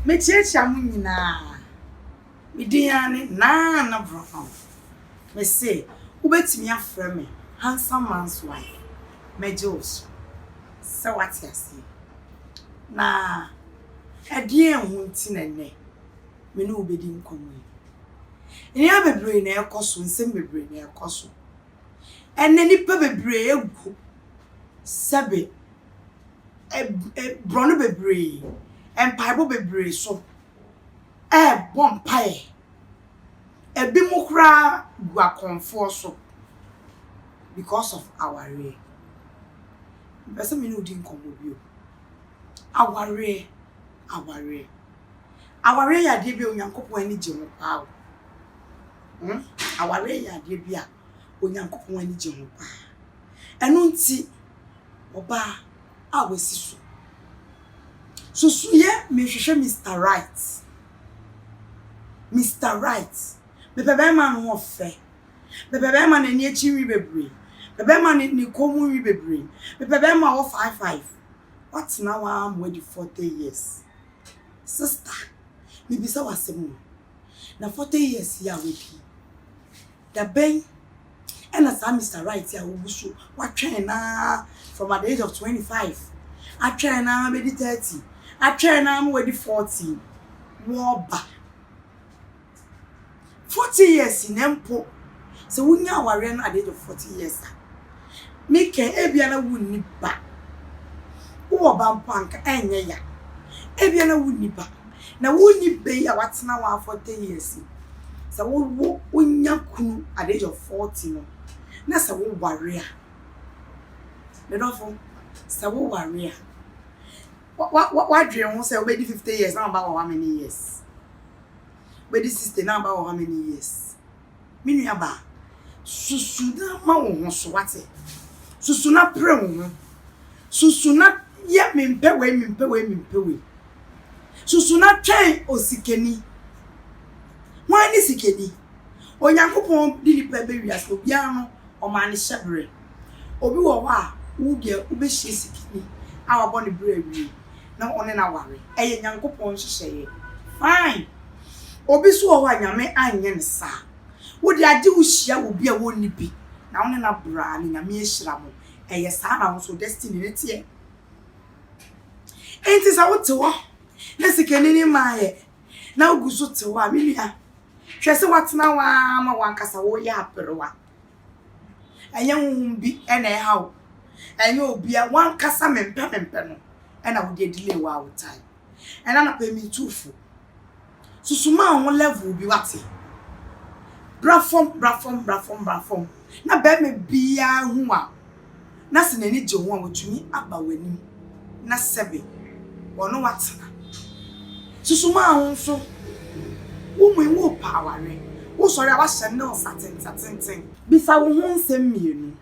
Me checha mu nyina. Me diane Naana Brown. Me say, ubetimi afre me handsome man's wife. Me Joes. So what you say? Na edie hu nti nene. Me no obedi nkomo. Eni abebre na ekoso nsem bebre na ekoso. Enne nipa bebre egu. Sebe brono bebre. Empaibo bebre so. Bompae. Ebi mukra gua konfo so because of our way. Person me no din komo bio. Our way. Our way ya de bi onyankopon ani je ho pa. Our way ya de bi a onyankopon ani je ho pa. Eno nti oba a wesisu. So ye me hwehwe Mr. Right. Mr. Right. Bebe man no fe. Bebe man ani echi wi bebre. Bebe man ni komu wi bebre. Bebe man 55. What now I'm ready 40 years. Sister, me bisa wasemu. Na 40 years ya we bi. Da ben and as Mr. Right ya wo so what train na from at the age of 25. I train na maybe 30. I train na I'm ready 40. Wo ba 40 years in empo. So wunya ware na at the age of 40 years. Me ken ebia na wunni ba. Wo ba mpanka enye ya. Ebia na wunni ba. Na wunni be ya watena wa 40 years. So wo wunya kunu at the age of 40 no. Na sa wo ware a. Me don't fo. Sa wo ware a. What dream won say obedi 50 years now about how many years? Obedi 60 now about how many years? Me nua ba. Susu na ma wo so wate. Susu na pre wo. Susu na ye mempe we. Susu na twen osikeni. Wan ni sikeni. Onyankopon di nipa be wiase obia no o ma ne shebre. Obi wo wa wo de ube hye sikeni. Awa boni bre wi. Na one na ware. Eye nyankopon hyehyeye. Fine. Obi so wo anyame anye ne sa. Wo de age wo hia wo bia wo ni bi. Na one na bra ni nyame ehyira mo. Eye sa na wo so destiny ne tie. Enti sa wo tewo. Na sikeni ni maaye. Na oguso tewo a menua. Hwese watena wa ma wankasa wo ya aperewa. Enye humbi ena e hawo. Enye obi a wankasa mempe no. Ena wo de delay wa wo time. Ena na pe mi tufu. Susuma on level bi wate. Brafom. Na be me bia hu a. Na se nani je ho a wotumi aba wani. Na sebe. Wono watena. Susuma on so. Wo wo power re. Wo sori a wa hye no satin. Bisa wo ho nsem mienu.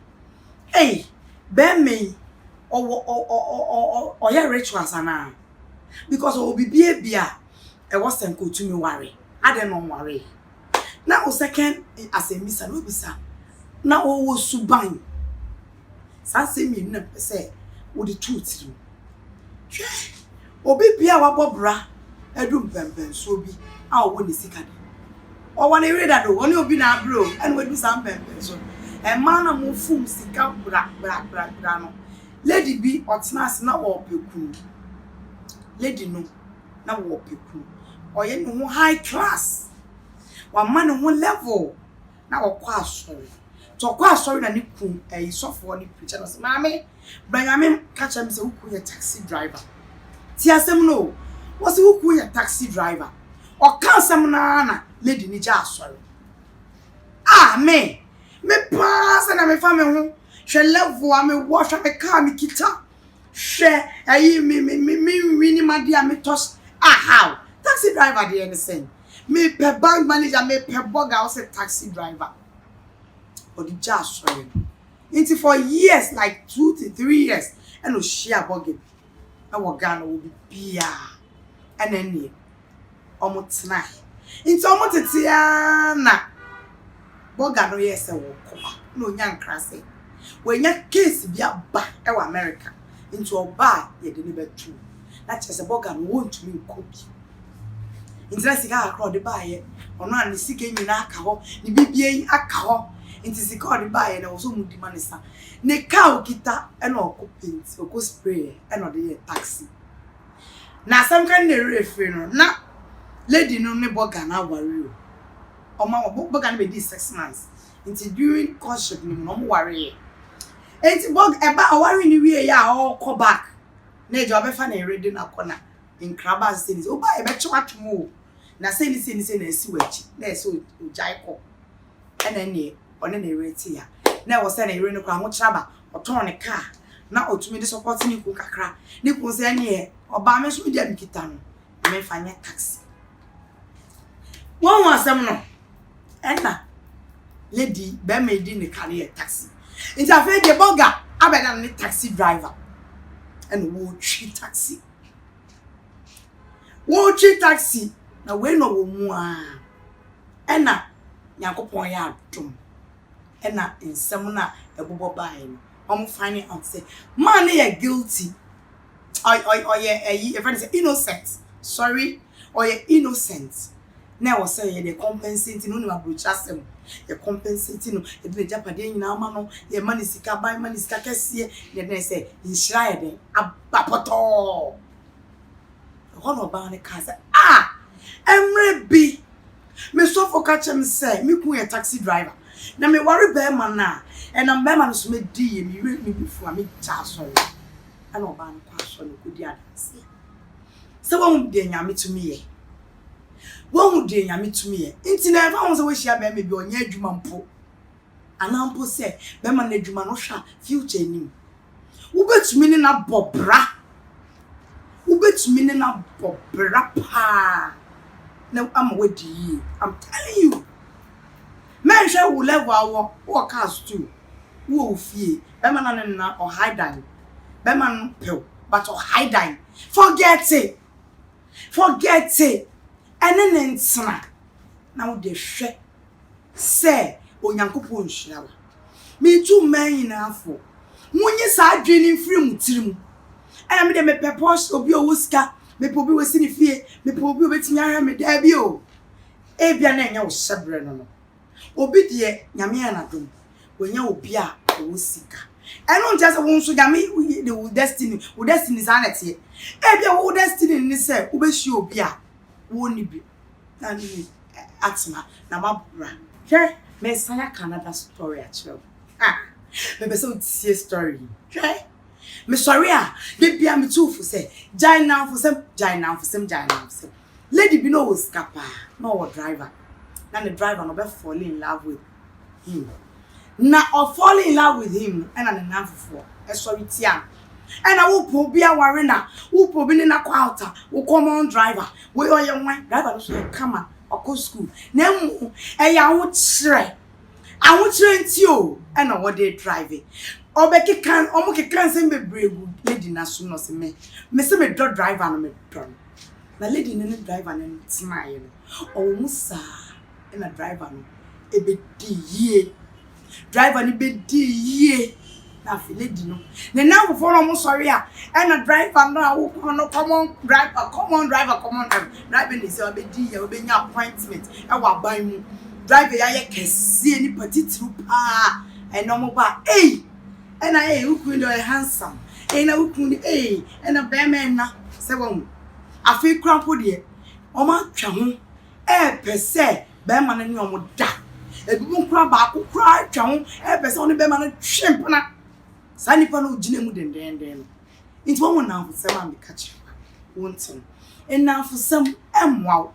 Eh, be me o ya rituals ana. Because o bibie bia e was senko tumi ware. Ade no ware. Na o second as a misa no bisa. Na o wo suban. Sanse mienu na pese wo the truth. Obi bia wa bobra edum pempen so bi a wo ni sika de. O wan e read do oni obi na bro and we do some pempen so. E man na mo fum sika bra no. Lady bi otnas na wo pekunu. Lady no na wo pekunu. Oye no ho high class. Wa man no level na wo kwa asori. To kwa asori na ni kun sofo ni preacher no. Mama, Benjamin catch am say who ku taxi driver. Ti asem no. Was who ku taxi driver. O kan asem na lady ni ja asori. Ah me pass na me fa me ho. She level a me wash me car me kita. She ayi me wini madia me toss. Ah how? Taxi driver dey anything. Me pe bank manager me pe boga o say taxi driver. But the just sorry. Into for years like 2 to 3 years and no share boga. Na wo Ghana will be bia. And then omo tena. Into omo tetia na boga no yes e wo koma. No nya nkrase. When your case be a ba e America into oba ye de be true. That is a boga no want to me copy. Inti sika akro de baaye. Ono an sika nyina aka ho. Ni bibie aka ho. Inti sika de baaye na wo so mudi manisa. Ne ka okita e na okọ paint, okọ spray e na de taxi. Na asam kan na referee no na lady no ne boga na worry o. Oma boga na be di 6 months. Inti during courtship ni no mo worry. Enti bog eba worry ni wie ya all come back. Na ejo obefa na ready na kona. In crabas things. Oba e be twatwo na say ni na esi wachi. Na esi ojai ko. Ena ne one na rate ya. Na wo say na ere no kwa ho kyeraba. Oton ne car. Na otumi de support ni ku kakra. Ni ku say ne oba me so dia mikita no. Me fanya taxi. Won wasam no. Ena lady be me di ne carry taxi. Nti afa de boga abeda ne taxi driver. And wo twi taxi. Wo twi taxi na we no wo mu a. Ena Yakopon ya adom. Ena nsem na ebobo bae no. Omo find out say man you guilty. Your friend say innocent. Sorry, or you innocent. Now was say you compensating no ma brochasem. You compensating no e be japade nyina ma no ye money sika buy money sika kese ye dey say inshire den abapoto. One of ba ne ka say emre bi me so for catch him say me ku a taxi driver. Na me worry be man na and am be man so me di me me before me cha sorry. And oba no kwa so no kodi adanse. Se won de nyame to me ye. Won de nyame to me ye. Nti na fa won se we hia be me bi onya adwuma mpo. Ana mpo se be man na adwuma no hwa future nim. Wo betumi ni na bobra. Wo betumi ni na bobra pa. Na am we di. I'm telling you. Men share wo level wo cast too. Wo fie. Be man na or hide down. Be man pel but or hide down. Forget it. Forget it. Ene ntsena na wo de hwe se onyankopon hirawa me tu man na afo munyi sa adwene mfiri mutirim ana me de me pepos obi owuska me po obi wesini fie me po obi obetinya hwa me da bi o e bia na enya wo hyebre no obi de nyame anadom wonya obi a owusika eno ntia se won so nyame the destiny sanete e bia wo destiny ni se wo be hye obi a woni bi and atma na mabra hwe me saya Canada story actually me be so see story hwe me sorry de bia me tufu say jai now for some lady bi no was kapa no driver na the driver no be fall in love with him na or fall in love with him and an enough for sorry tia. And I will po bia warena, who po bi na kwalta, wo common driver, we o ye wan driver so come or school. Nemu e ya wo kire. A wo kire nti o, e na wo dey driving. Obeki kan omo ke kan se bebregu lady na so no se me. Me se me do driver no me do. Na lady ne driver ne tina ye no. O mu sa e na driver no e be di ye. Driver ni be di ye. Na lady no. Ne now before no sorry and a driver no common driver. Driving is a be di obe nya appointment. E wa ban mu. Driver ya ye kese ni petite pa and no mo ba and I who could do handsome. And I could and a bear man na se won. I feel crampo de. O ma twa ho per se bear man ni o mo da. E bi mo kra ba ko kra twa ho per se on bear man twemp na. Sanipa no gine mu dendenden. Nti won na afusem am catch wonten. En na afusem emwa.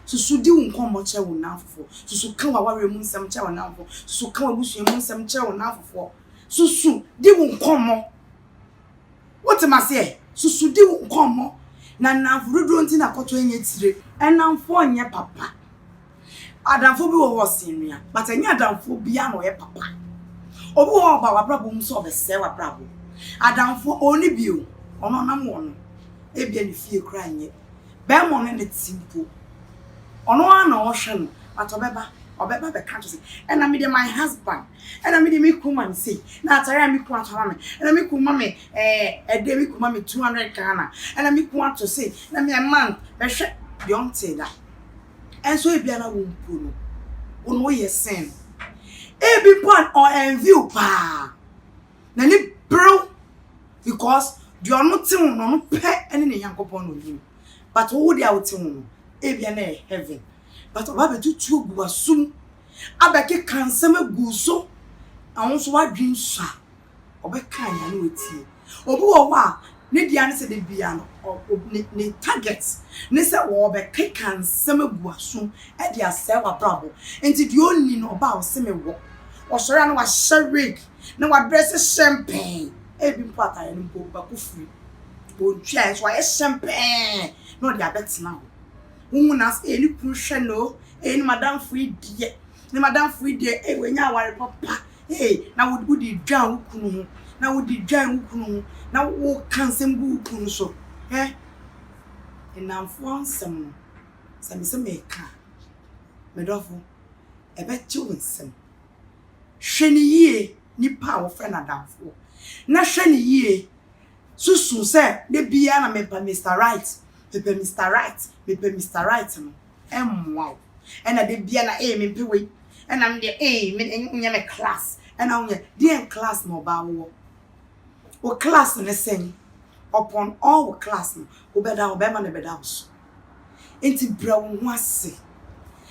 Susu di wonkomo che won na afufo. Susu kan wa ware mu nsem che won na afufo. Susu kan wa busu mu nsem che won na afufo. Susu di wonkomo. What am I say? Susu di wonkomo. Na na afurudo nti na koto enye tire. En na mfo onye papa. Adamfo bi wo hosinua. But enye adamfo bia no ye papa. Obi wo ba wa brabo mu so obese wa brabo adamfo oni bio ono nam wono e bia ne fie kra nye be mo ne timpo ono ana o hwe no obeba be ka to say and me my husband and me me kuma say na atare me kuma to me and me kuma me e de me kuma me 200 Ghana and me kuma to say na me man be hwe don't say that. And so if you are not one no yes sen. E be point or envy pa. Na ni bro because you are not tin no pay any ne yankopon no you. But who dey out tin e be na heaven. But oba be tutu gu asum abeke kansem gu so awon so wadwin so oba kan ya na wetie. Obi wo wa ne dia ne se de bia no ne target ne se wo be kekan sem aguaso e dia se wa brabo enti di oni no ba o se me wo o sori na wa sherrig na wa dress champagne e bi mpata ya no ba ku free o twa so wa champagne no dia betina ho wu na e ni kun hwe no e ni madam free die e we nya aware papa na wo di dwan kunu ho na wo di dwan kunu na wo kansem gu kunu so enamfo ansem no se me ka medofo ebe ti wonsem hwene yie nipa wo friend adamfo na hwene yie susu se de bia na me pa Mr. Right Mr. Right no emwa ena de bia na me pewe ena me de me nya me class ena wo de class no ba wo class ne sen upon all class no obeda obema ne beda so enti bra wo ho ase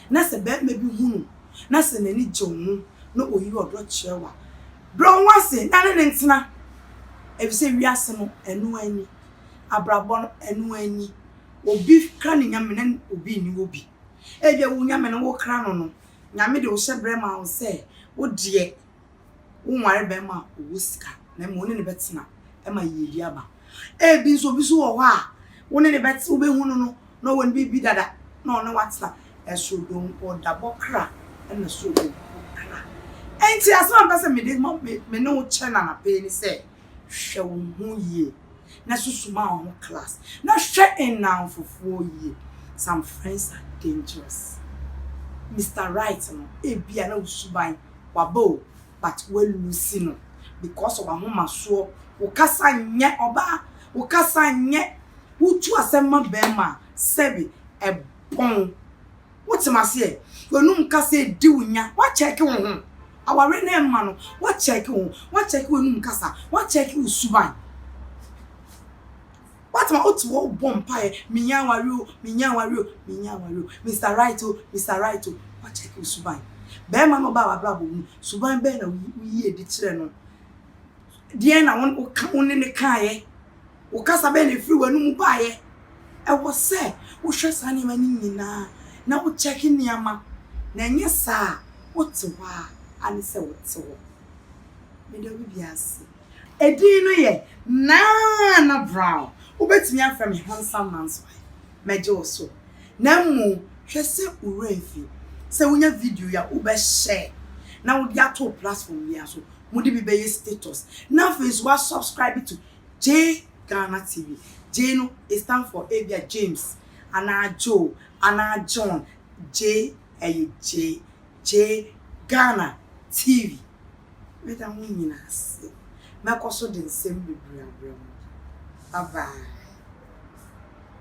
na se be me bi hunu na se nani jomu no oyi odo chewa bra wo ase na ne ntina e bi se wiase no enu ani abrabo no enu ani obi kra ne nyame na obi ni obi e bia wo nyame no wo kra no nyame de wo hyebre ma wo se wo de wo nware be ma wo sika na mo ne betina e ma yedi aba e bi so wo ha wo ne bet wo be hunu no no won bi dada no no watna e so don o da bokra e na so do kra enti aso pese me de me no chena na pe ni se hwe wo hu ye na susuma ho class na hwe en na fufuo ye some friends are dangerous Mr. Right no e bia na usuban wabo but we lose no because of ahoma so wo kasa nye oba wo kasa nye wutu asema bema sebi e bon wotimase e onum kasa di wunya wa check wo ho aware na emma no wa check onum kasa wa check usuban watima otu wo bompa e minya wari Mr. Right wa check usuban bema no ba wa brabo suban be na wi edi kire no die na won ne kaaye wo kasa be na free wanu mu baaye e wo se wo hwe sane mani nyina na wo check niama na nye sa wo tewa ani se wo tewo me do biase edin no ye Naana Brown wo betimi afa me handsome man's wife meje wo so na mu hwe se urefi se wonya video ya wo be share na wo dia to platform ya so mudi bi be status na Facebook subscribe to Ghana TV. J no it stand for Avia James Ana Joe Ana John J Ghana TV. Meta mu nyina se. Makoso den sem bebre abram. Bye bye.